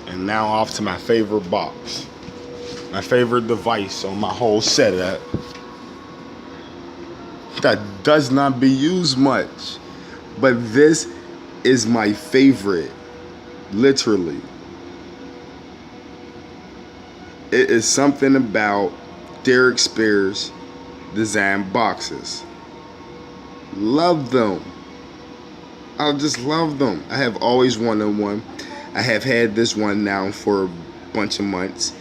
And now off to my favorite box. My favorite device on my whole setup that does not be used much. But this is my favorite. Literally. It is something about Derek Spears design boxes. Love them. I just love them. I have always wanted one. I have had this one now for a bunch of months.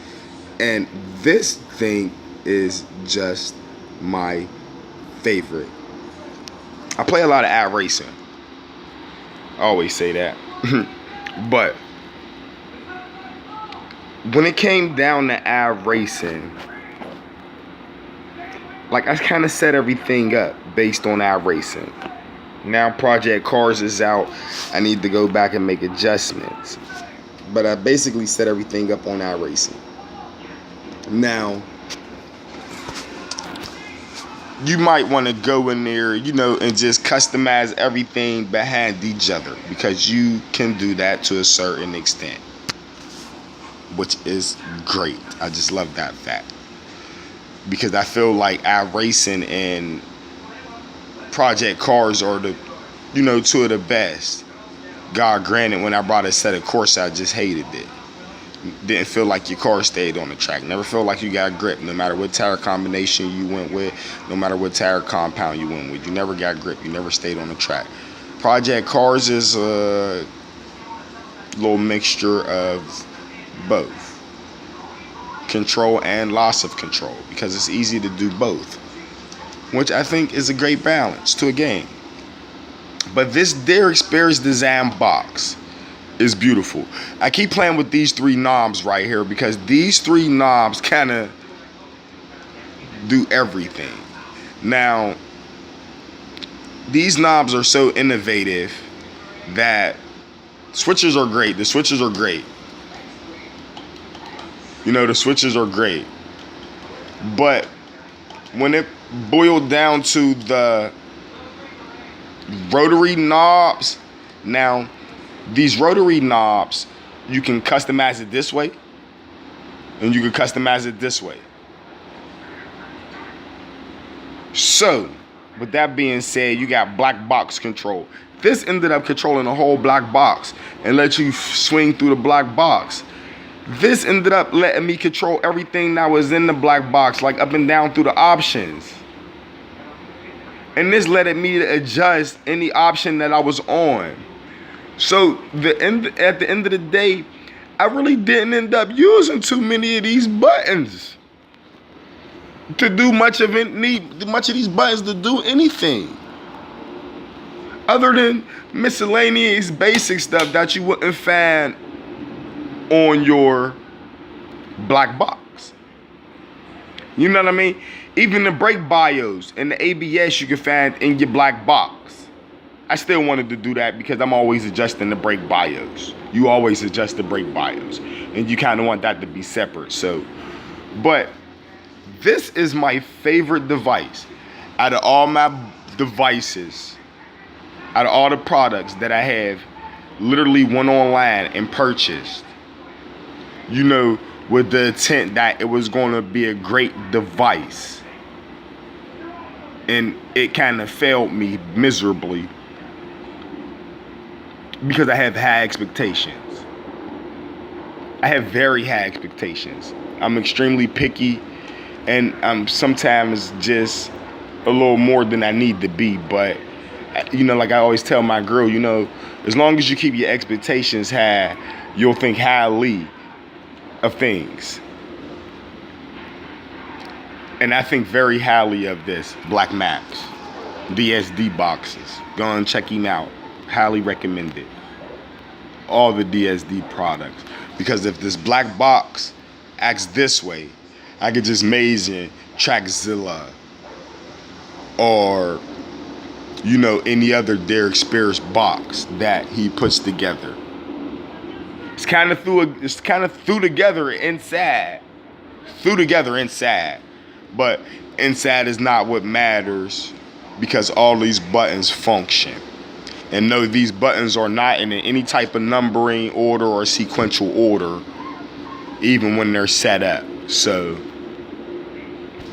And this thing is just my favorite. I play a lot of ad racing. I always say that. But when it came down to ad racing, like I kind of set everything up based on ad racing. Now Project Cars is out. I need to go back and make adjustments. But I basically set everything up on ad racing. Now, you might want to go in there, and just customize everything behind each other, because you can do that to a certain extent, which is great. I just love that fact, because I feel like iRacing and Project Cars are the, two of the best. God granted, when I brought a set of Corsa, I just hated it. Didn't feel like your car stayed on the track. Never felt like you got grip, no matter what tire combination you went with, no matter what tire compound you went with. You never got grip. You never stayed on the track. Project Cars is a little mixture of both. Control and loss of control, because it's easy to do both, which I think is a great balance to a game. But this Derek Spears design box is beautiful. I keep playing with these three knobs right here, because these three knobs kind of do everything. Now, these knobs are so innovative that switches are great. The switches are great. The switches are great. But when it boiled down to the rotary knobs, now these rotary knobs, you can customize it this way, and you can customize it this way. So, with that being said, you got black box control. This ended up controlling the whole black box and let you swing through the black box. This ended up letting me control everything that was in the black box, like up and down through the options. And this let me to adjust any option that I was on. So at the end of the day, I really didn't end up using too many of these buttons to do much of these buttons to do anything other than miscellaneous basic stuff that you wouldn't find on your black box. You know what I mean? Even the brake bios and the ABS you can find in your black box. I still wanted to do that because I'm always adjusting the brake bios. You always adjust the brake bios, and you kind of want that to be separate. So, but this is my favorite device out of all my devices, out of all the products that I have literally went online and purchased, with the intent that it was going to be a great device. And it kind of failed me miserably, because I have high expectations. I have very high expectations. I'm extremely picky, and I'm sometimes just a little more than I need to be. But, like I always tell my girl, as long as you keep your expectations high, you'll think highly of things. And I think very highly of this Black Max DSD boxes. Go and check him out. Highly recommended. All the DSD products. Because if this black box acts this way, I could just imagine Trackzilla or, any other Derek Spears box that he puts together. It's kind of threw together inside. But inside is not what matters, because all these buttons function. And no, these buttons are not in any type of numbering order or sequential order, even when they're set up. So,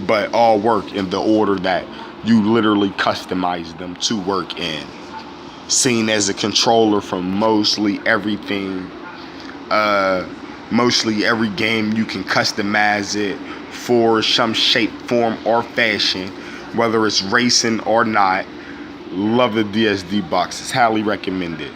but all work in the order that you literally customize them to work in. Seen as a controller from mostly everything, mostly every game, you can customize it for some shape, form, or fashion, whether it's racing or not. Love the DSD box. It's highly recommended.